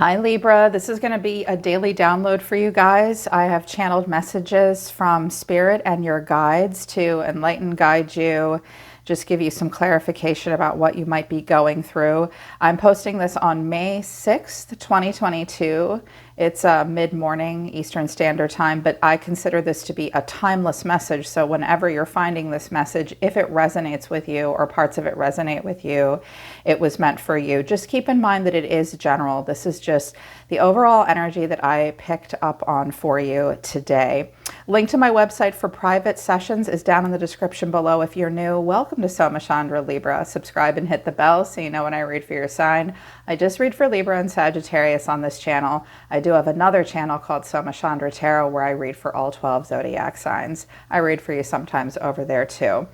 Hi Libra, this is going to be a daily download for you guys. I have channeled messages from Spirit and your guides to enlighten, guide you, just give you some clarification about what you might be going through. I'm posting this on May 6th, 2022. It's mid-morning Eastern Standard Time, but I consider this to be a timeless message. So whenever you're finding this message, if it resonates with you or parts of it resonate with you, it was meant for you. Just keep in mind that it is general. This is just the overall energy that I picked up on for you today. Link to my website for private sessions is down in the description below. If you're new, welcome to Soma Chandra Libra. Subscribe and hit the bell so you know when I read for your sign. I just read for Libra and Sagittarius on this channel. I do have another channel called Soma Chandra Tarot where I read for all 12 zodiac signs. I read for you sometimes over there too.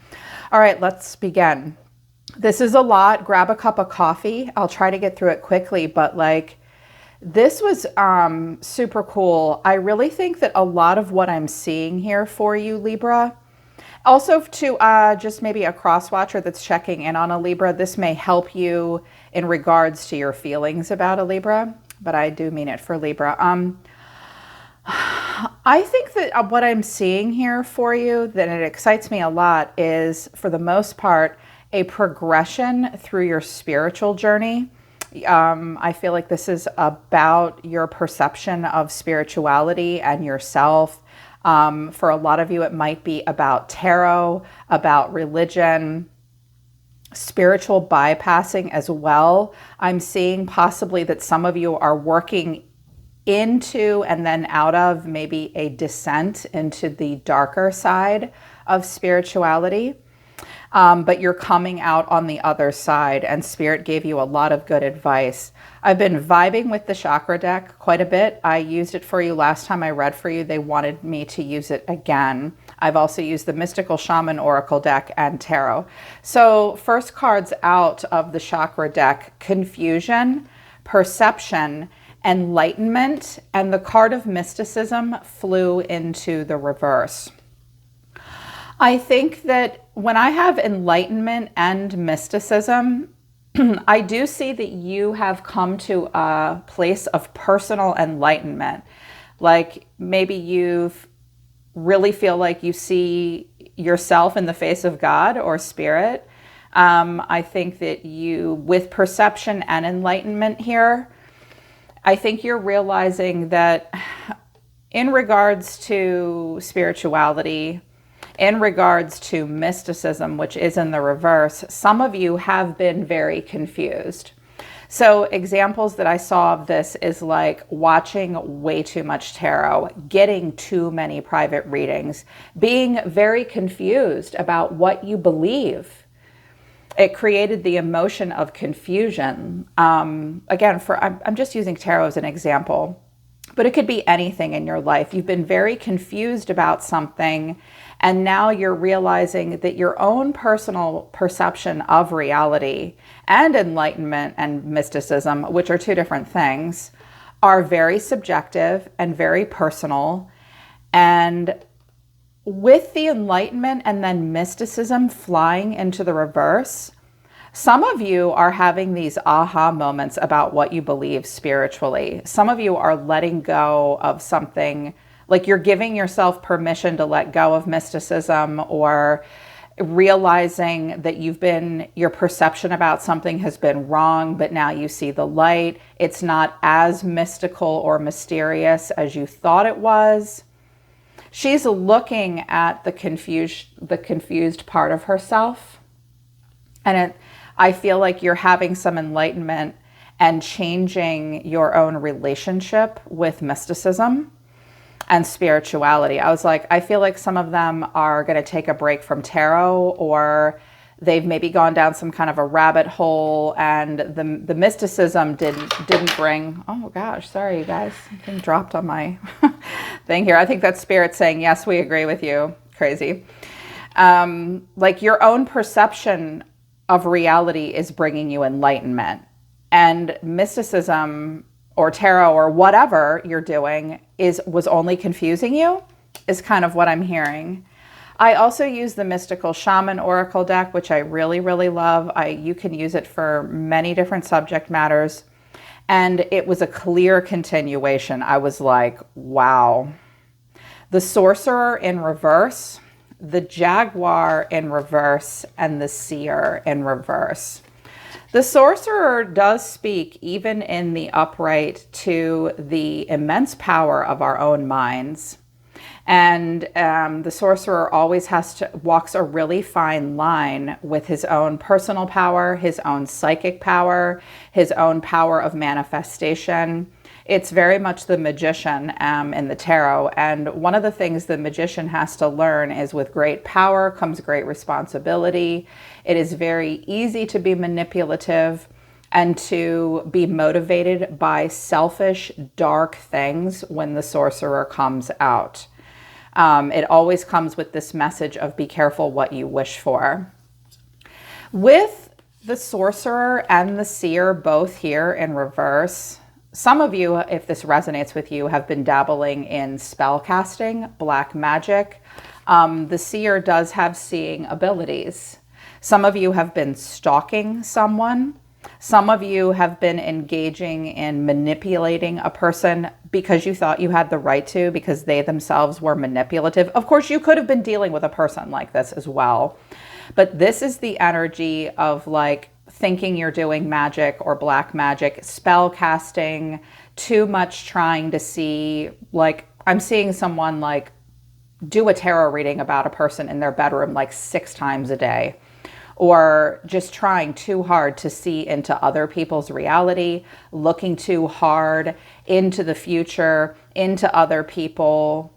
All right, let's begin. This is a lot. Grab a cup of coffee. I'll try to get through it quickly, but this was super cool. I really think that a lot of what I'm seeing here for you, Libra, also to just maybe a cross watcher that's checking in on a Libra, this may help you in regards to your feelings about a Libra, but I do mean it for Libra. I think that what I'm seeing here for you, that it excites me a lot, is for the most part, a progression through your spiritual journey. I feel like this is about your perception of spirituality and yourself. For a lot of you, it might be about tarot, about religion, spiritual bypassing as well. I'm seeing possibly that some of you are working into and then out of maybe a descent into the darker side of spirituality. But you're coming out on the other side, and Spirit gave you a lot of good advice. I've been vibing with the chakra deck quite a bit. I used it for you last time I read for you. They wanted me to use it again. I've also used the Mystical Shaman Oracle deck and Tarot. So first cards out of the chakra deck: confusion, perception, enlightenment, and the card of mysticism flew into the reverse. I think that when I have enlightenment and mysticism, I do see that you have come to a place of personal enlightenment. Like maybe you really feel like you see yourself in the face of God or Spirit. I think that you, with perception and enlightenment here, I think you're realizing that in regards to spirituality, in regards to mysticism, which is in the reverse, some of you have been very confused. So examples that I saw of this is like watching way too much tarot, getting too many private readings, being very confused about what you believe. It created the emotion of confusion. Again, I'm just using tarot as an example, but it could be anything in your life. You've been very confused about something, and now you're realizing that your own personal perception of reality and enlightenment and mysticism, which are two different things, are very subjective and very personal. And with the enlightenment and then mysticism flying into the reverse, some of you are having these aha moments about what you believe spiritually. Some of you are letting go of something, like you're giving yourself permission to let go of mysticism, or realizing that your perception about something has been wrong, but now you see the light. It's not as mystical or mysterious as you thought it was. She's looking at the confused part of herself, and I feel like you're having some enlightenment and changing your own relationship with mysticism and spirituality. I was like, I feel like some of them are going to take a break from tarot, or they've maybe gone down some kind of a rabbit hole, and the mysticism didn't bring, oh gosh, sorry you guys, something dropped on my thing here. I think that's Spirit saying, yes, we agree with you. Crazy. Like your own perception of reality is bringing you enlightenment, and mysticism or tarot or whatever you're doing was only confusing you, is kind of what I'm hearing. I also use the Mystical Shaman Oracle deck, which I really, really love. You can use it for many different subject matters. And it was a clear continuation. I was like, wow. The Sorcerer in reverse, the Jaguar in reverse, and the Seer in reverse. The Sorcerer does speak, even in the upright, to the immense power of our own minds. And the Sorcerer always walks a really fine line with his own personal power, his own psychic power, his own power of manifestation. It's very much the magician in the tarot. And one of the things the magician has to learn is with great power comes great responsibility. It is very easy to be manipulative and to be motivated by selfish, dark things when the Sorcerer comes out. It always comes with this message of be careful what you wish for. With the Sorcerer and the Seer both here in reverse, some of you, if this resonates with you, have been dabbling in spell casting, black magic. The Seer does have seeing abilities. Some of you have been stalking someone. Some of you have been engaging in manipulating a person because you thought you had the right to, because they themselves were manipulative. Of course, you could have been dealing with a person like this as well. But this is the energy of like thinking you're doing magic or black magic, spell casting, too much trying to see, like I'm seeing someone like do a tarot reading about a person in their bedroom like 6 times a day. Or just trying too hard to see into other people's reality, looking too hard into the future, into other people.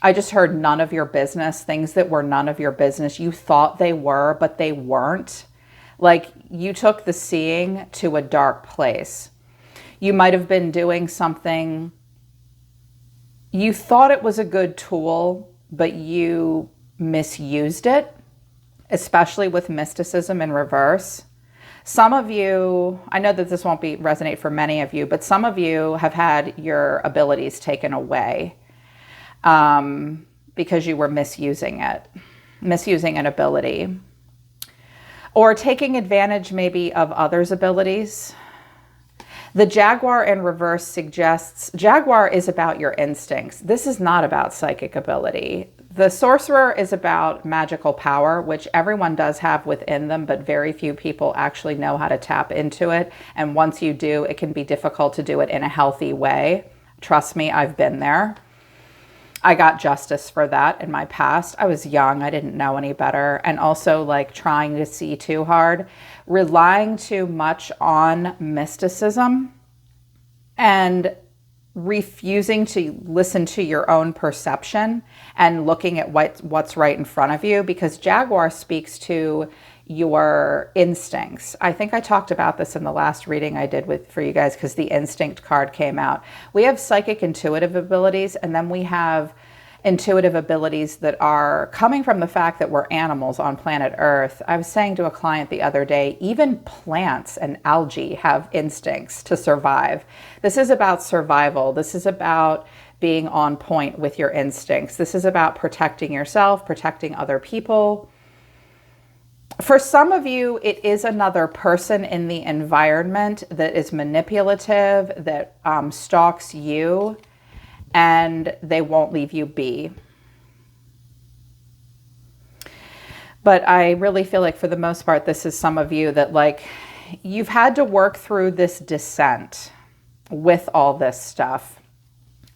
I just heard none of your business, things that were none of your business. You thought they were, but they weren't. Like you took the seeing to a dark place. You might have been doing something, you thought it was a good tool, but you misused it. Especially with mysticism in reverse. Some of you, I know that this won't resonate for many of you, but some of you have had your abilities taken away because you were misusing an ability. Or taking advantage maybe of others' abilities. The Jaguar in reverse suggests, Jaguar is about your instincts. This is not about psychic ability. The Sorcerer is about magical power, which everyone does have within them, but very few people actually know how to tap into it. And once you do, it can be difficult to do it in a healthy way. Trust me, I've been there. I got justice for that in my past. I was young, I didn't know any better. And also like trying to see too hard, relying too much on mysticism and refusing to listen to your own perception and looking at what's right in front of you, because Jaguar speaks to your instincts. I think I talked about this in the last reading I did for you guys, because the instinct card came out. We have psychic intuitive abilities, and then we have intuitive abilities that are coming from the fact that we're animals on planet Earth. I was saying to a client the other day, even plants and algae have instincts to survive. This is about survival. This is about being on point with your instincts. This is about protecting yourself, protecting other people. For some of you, it is another person in the environment that is manipulative, that stalks you, and they won't leave you be. But I really feel like for the most part, this is some of you that like, you've had to work through this descent with all this stuff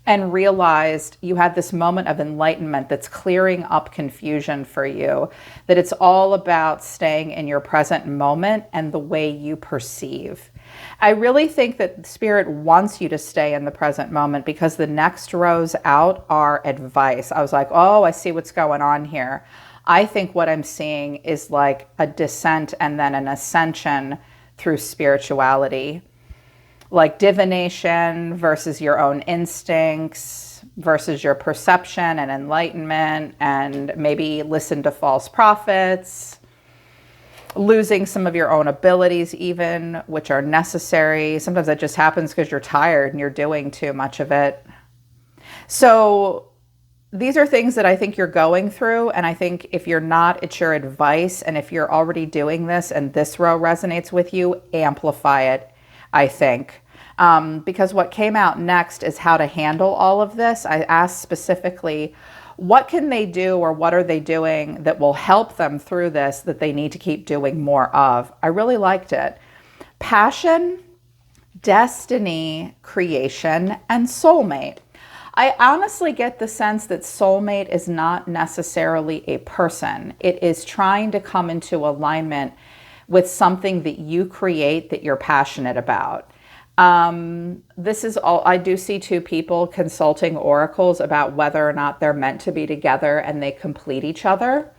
and realized you had this moment of enlightenment that's clearing up confusion for you, that it's all about staying in your present moment and the way you perceive. I really think that Spirit wants you to stay in the present moment, because the next rows out are advice. I was like, oh, I see what's going on here. I think what I'm seeing is like a descent and then an ascension through spirituality. Like divination versus your own instincts versus your perception and enlightenment, and maybe listen to false prophets, losing some of your own abilities even, which are necessary. Sometimes that just happens because you're tired and you're doing too much of it. So these are things that I think you're going through, and I think if you're not, it's your advice. And if you're already doing this and this row resonates with you, amplify it. I think. Because what came out next is how to handle all of this. I asked specifically, what can they do or what are they doing that will help them through this that they need to keep doing more of? I really liked it. Passion, destiny, creation, and soulmate. I honestly get the sense that soulmate is not necessarily a person. It is trying to come into alignment with something that you create that you're passionate about. This is all, I do see two people consulting oracles about whether or not they're meant to be together and they complete each other.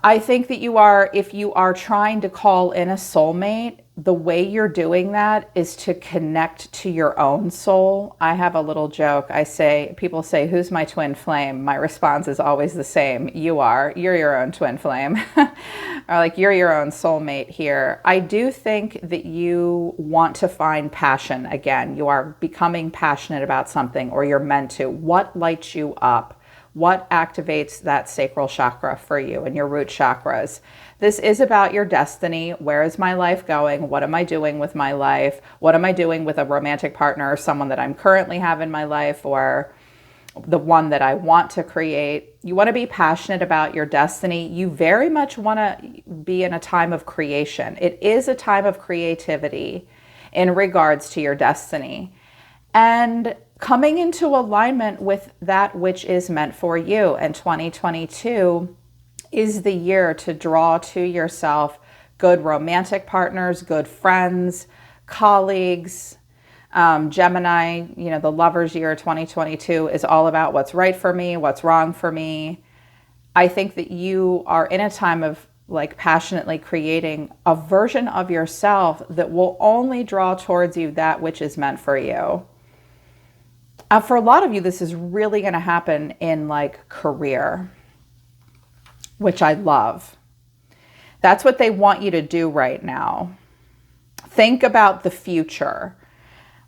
I think that if you are trying to call in a soulmate, the way you're doing that is to connect to your own soul. I have a little joke. People say, who's my twin flame? My response is always the same. You're your own twin flame. Or like, you're your own soulmate here. I do think that you want to find passion again. You are becoming passionate about something, or you're meant to. What lights you up? What activates that sacral chakra for you and your root chakras? This is about your destiny. Where is my life going? What am I doing with my life? What am I doing with a romantic partner or someone that I'm currently have in my life, or the one that I want to create? You want to be passionate about your destiny. You very much want to be in a time of creation. It is a time of creativity in regards to your destiny. And coming into alignment with that which is meant for you. And 2022 is the year to draw to yourself good romantic partners, good friends, colleagues. Gemini, the lover's year 2022 is all about what's right for me, what's wrong for me. I think that you are in a time of like passionately creating a version of yourself that will only draw towards you that which is meant for you. For a lot of you, this is really going to happen in like career, which I love. That's what they want you to do right now. Think about the future.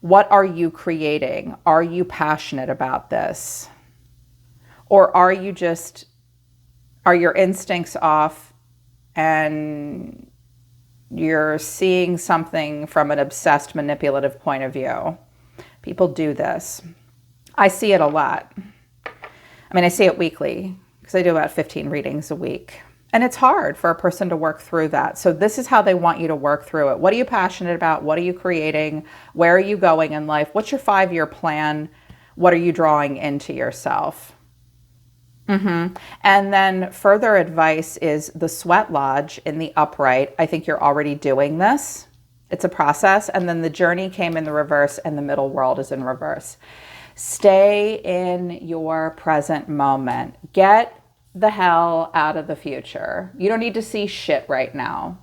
What are you creating? Are you passionate about this? Or are your instincts off and you're seeing something from an obsessed, manipulative point of view? People do this. I see it a lot. I mean, I see it weekly because I do about 15 readings a week. And it's hard for a person to work through that. So this is how they want you to work through it. What are you passionate about? What are you creating? Where are you going in life? What's your 5-year plan? What are you drawing into yourself? And then further advice is the sweat lodge in the upright. I think you're already doing this. It's a process. And then the journey came in the reverse and the middle world is in reverse. Stay in your present moment. Get the hell out of the future. You don't need to see shit right now.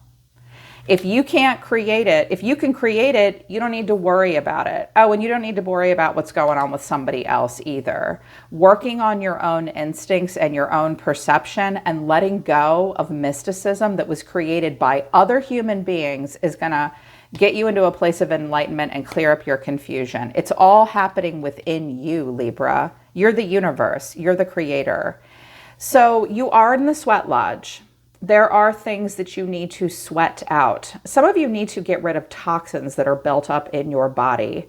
If you can't create it, if you can create it, you don't need to worry about it. Oh, and you don't need to worry about what's going on with somebody else either. Working on your own instincts and your own perception and letting go of mysticism that was created by other human beings is going to get you into a place of enlightenment and clear up your confusion. It's all happening within you, Libra. You're the universe. You're the creator. So you are in the sweat lodge. There are things that you need to sweat out. Some of you need to get rid of toxins that are built up in your body.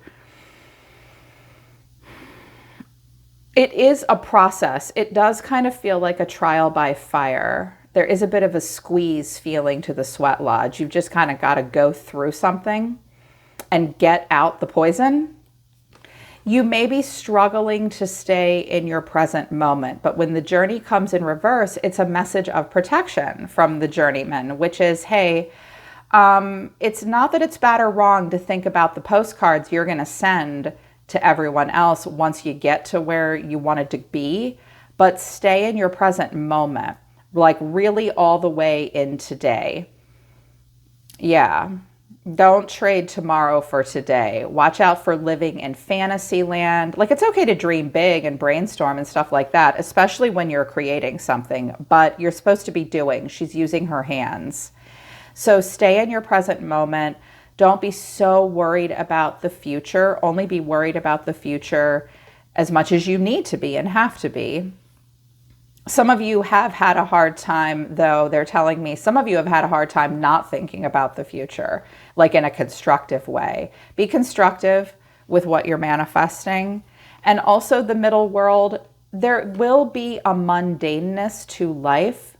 It is a process. It does kind of feel like a trial by fire. There is a bit of a squeeze feeling to the sweat lodge. You've just kind of got to go through something and get out the poison. You may be struggling to stay in your present moment, but when the journey comes in reverse, it's a message of protection from the journeyman, which is, hey, it's not that it's bad or wrong to think about the postcards you're going to send to everyone else once you get to where you wanted to be, but stay in your present moment, like really all the way in today. Yeah. Don't trade tomorrow for today. Watch out for living in fantasy land. Like, it's okay to dream big and brainstorm and stuff like that, especially when you're creating something, but you're supposed to be doing. She's using her hands. So stay in your present moment. Don't be so worried about the future. Only be worried about the future as much as you need to be and have to be. Some of you have had a hard time, though, they're telling me, some of you have had a hard time not thinking about the future, like in a constructive way. Be constructive with what you're manifesting. And also the middle world, there will be a mundaneness to life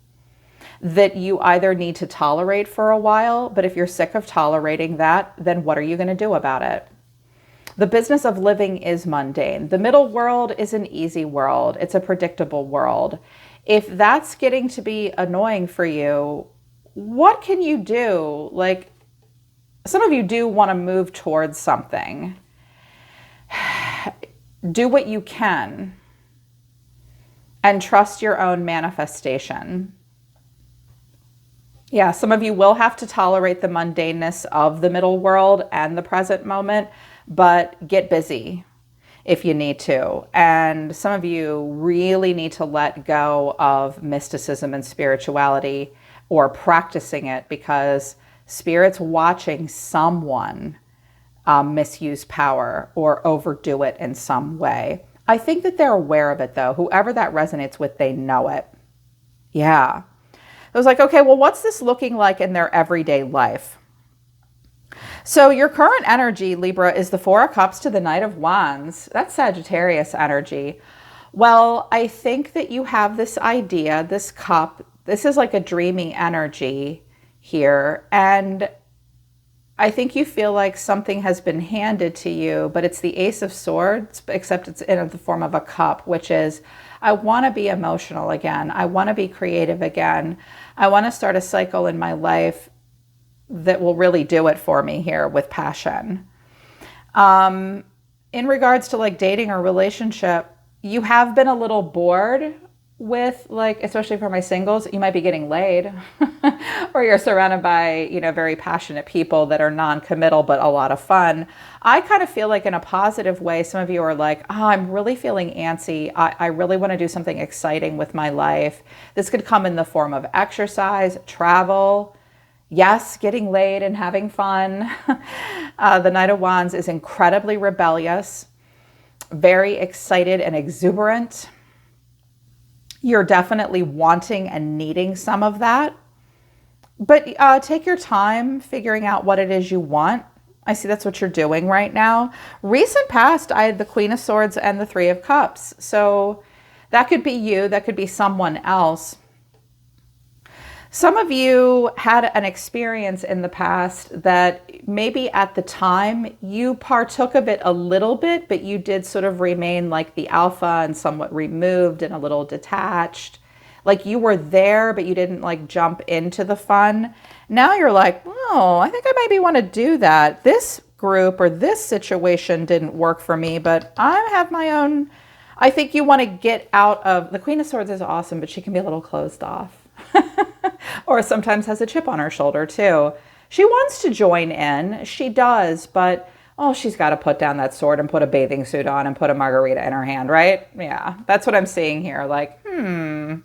that you either need to tolerate for a while, but if you're sick of tolerating that, then what are you going to do about it? The business of living is mundane. The middle world is an easy world. It's a predictable world. If that's getting to be annoying for you, what can you do? Like, some of you do want to move towards something. Do what you can and trust your own manifestation. Yeah, some of you will have to tolerate the mundaneness of the middle world and the present moment, but get busy if you need to. And some of you really need to let go of mysticism and spirituality, or practicing it, because Spirit's watching someone misuse power or overdo it in some way. I think that they're aware of it, though. Whoever that resonates with, they know it. Yeah. I was like, okay, well, what's this looking like in their everyday life? So your current energy, Libra, is the Four of Cups to the Knight of Wands. That's Sagittarius energy. Well, I think that you have this idea, this cup, this is like a dreamy energy here. And I think you feel like something has been handed to you, but it's the Ace of Swords, except it's in the form of a cup, which is, I want to be emotional again. I want to be creative again. I want to start a cycle in my life that will really do it for me here with passion. In regards to like dating or relationship, you have been a little bored with, like, especially for my singles, you might be getting laid or you're surrounded by, you know, very passionate people that are non-committal, but a lot of fun. I kind of feel like in a positive way, some of you are like, oh, I'm really feeling antsy. I really want to do something exciting with my life. This could come in the form of exercise, travel, yes, getting laid and having fun. The Knight of Wands is incredibly rebellious, very excited and exuberant. You're definitely wanting and needing some of that. But take your time figuring out what it is you want. I see that's what you're doing right now. Recent past, I had the Queen of Swords and the Three of Cups. So that could be you. That could be someone else. Some of you had an experience in the past that maybe at the time you partook of it a little bit, but you did sort of remain like the alpha and somewhat removed and a little detached. Like you were there, but you didn't like jump into the fun. Now you're like, oh, I think I maybe want to do that. This group or this situation didn't work for me, but I have my own. I think you want to get out of, the Queen of Swords is awesome, but she can be a little closed off. Or sometimes has a chip on her shoulder too. She wants to join in. She does, but oh, she's got to put down that sword and put a bathing suit on and put a margarita in her hand, right? Yeah, that's what I'm seeing here. Like, And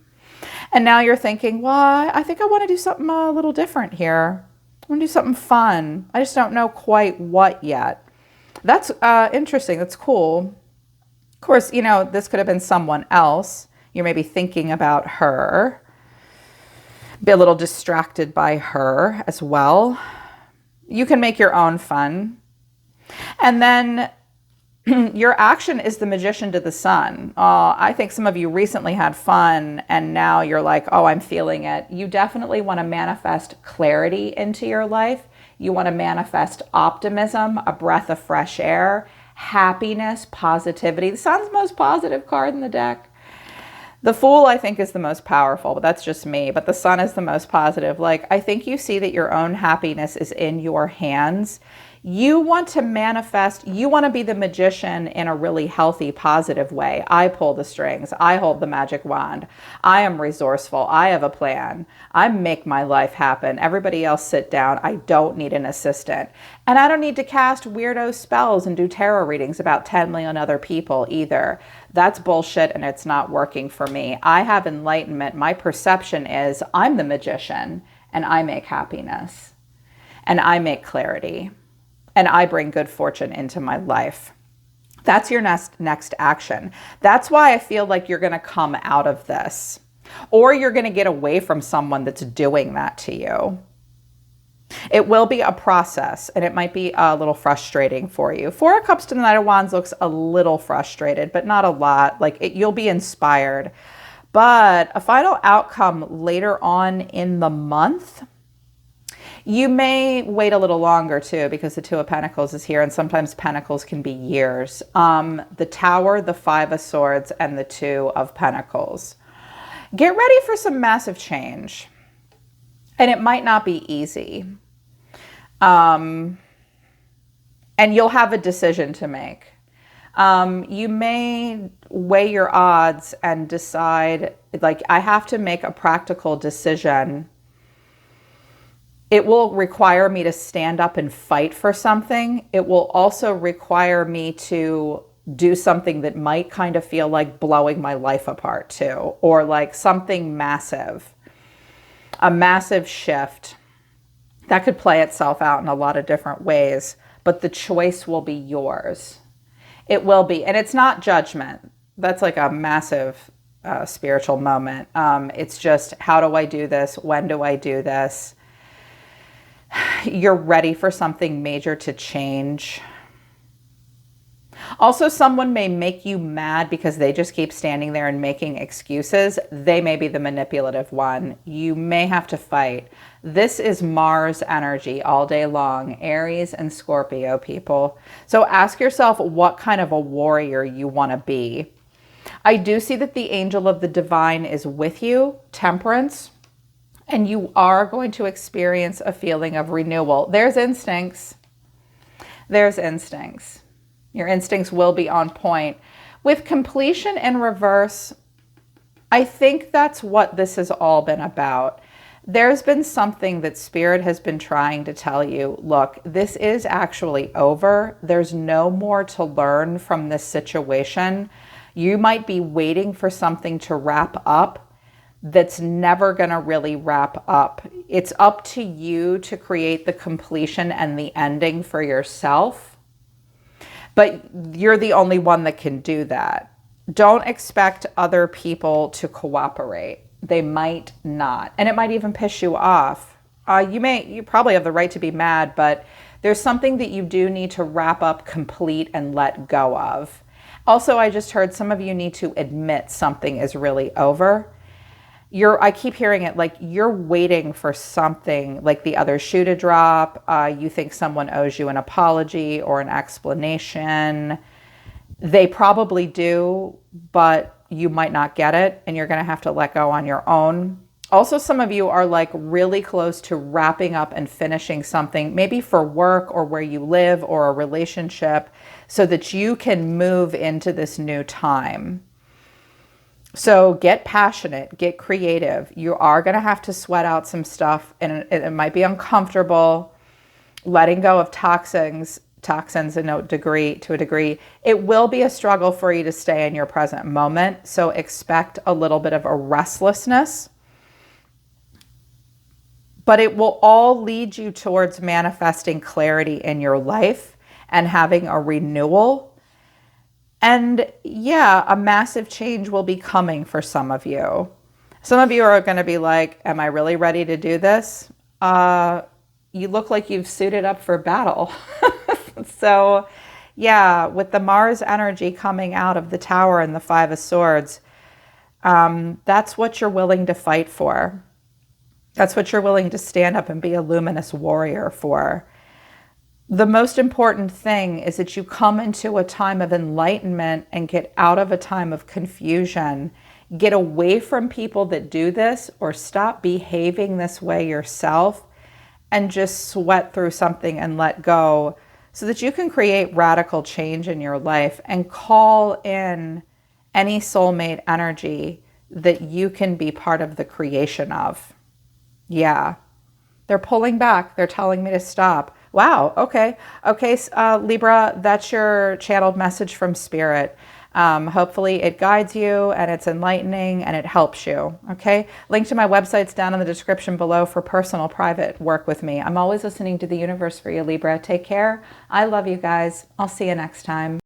now you're thinking, well, I think I want to do something a little different here. I want to do something fun. I just don't know quite what yet. That's interesting. That's cool. Of course, you know, this could have been someone else. You're maybe thinking about her. Be a little distracted by her as well. You can make your own fun. And then your action is the Magician to the Sun. I think some of you recently had fun and now you're like, oh, I'm feeling it. You definitely want to manifest clarity into your life. You want to manifest optimism, a breath of fresh air, happiness, positivity. The Sun's the most positive card in the deck. The Fool, I think, is the most powerful, but that's just me. But the Sun is the most positive. Like, I think you see that your own happiness is in your hands. You want to manifest, you want to be the magician in a really healthy, positive way. I pull the strings. I hold the magic wand. I am resourceful. I have a plan. I make my life happen. Everybody else sit down. I don't need an assistant. And I don't need to cast weirdo spells and do tarot readings about 10 million other people either. That's bullshit and it's not working for me. I have enlightenment. My perception is I'm the magician and I make happiness and I make clarity. And I bring good fortune into my life. That's your next action. That's why I feel like you're going to come out of this. or you're going to get away from someone that's doing that to you. It will be a process, and it might be a little frustrating for you. Four of Cups to the Knight of Wands looks a little frustrated, but not a lot. Like you'll be inspired. But a final outcome later on in the month. You may wait a little longer too, because the Two of Pentacles is here, and sometimes Pentacles can be years. The Tower, the Five of Swords, and the Two of Pentacles. Get ready for some massive change. And it might not be easy. And you'll have a decision to make. You may weigh your odds and decide, like, I have to make a practical decision. It will require me to stand up and fight for something. It will also require me to do something that might kind of feel like blowing my life apart too, or like something massive, a massive shift that could play itself out in a lot of different ways, but the choice will be yours. It will be. And it's not judgment. That's like a massive spiritual moment. It's just, how do I do this? When do I do this? You're ready for something major to change. Also, someone may make you mad because they just keep standing there and making excuses. They may be the manipulative one. You may have to fight. This is Mars energy all day long, Aries and Scorpio people. So ask yourself what kind of a warrior you want to be. I do see that the angel of the divine is with you, Temperance, and you are going to experience a feeling of renewal. There's instincts. There's instincts. Your instincts will be on point. With completion in reverse, I think that's what this has all been about. There's been something that Spirit has been trying to tell you. Look, this is actually over. There's no more to learn from this situation. You might be waiting for something to wrap up that's never going to really wrap up. It's up to you to create the completion and the ending for yourself. But you're the only one that can do that. Don't expect other people to cooperate. They might not. And it might even piss you off. You probably have the right to be mad, but there's something that you do need to wrap up, complete, and let go of. Also, I just heard some of you need to admit something is really over. I keep hearing it like you're waiting for something, like the other shoe to drop. You think someone owes you an apology or an explanation. They probably do, but you might not get it, and you're going to have to let go on your own. Also, some of you are like really close to wrapping up and finishing something, maybe for work or where you live or a relationship, so that you can move into this new time. So get passionate, get creative. You are going to have to sweat out some stuff, and it might be uncomfortable. Letting go of toxins to a degree. It will be a struggle for you to stay in your present moment. So expect a little bit of a restlessness, but it will all lead you towards manifesting clarity in your life and having a renewal. And yeah, a massive change will be coming for some of you. Some of you are going to be like, am I really ready to do this? You look like you've suited up for battle. So yeah, with the Mars energy coming out of the Tower and the Five of Swords, that's what you're willing to fight for. That's what you're willing to stand up and be a luminous warrior for. The most important thing is that you come into a time of enlightenment and get out of a time of confusion. Get away from people that do this, or stop behaving this way yourself, and just sweat through something and let go, so that you can create radical change in your life and call in any soulmate energy that you can be part of the creation of. Yeah, they're pulling back. They're telling me to stop. Wow. Okay. Okay. Libra, that's your channeled message from Spirit. Hopefully it guides you and it's enlightening and it helps you. Okay. Link to my website's down in the description below for personal private work with me. I'm always listening to the universe for you, Libra. Take care. I love you guys. I'll see you next time.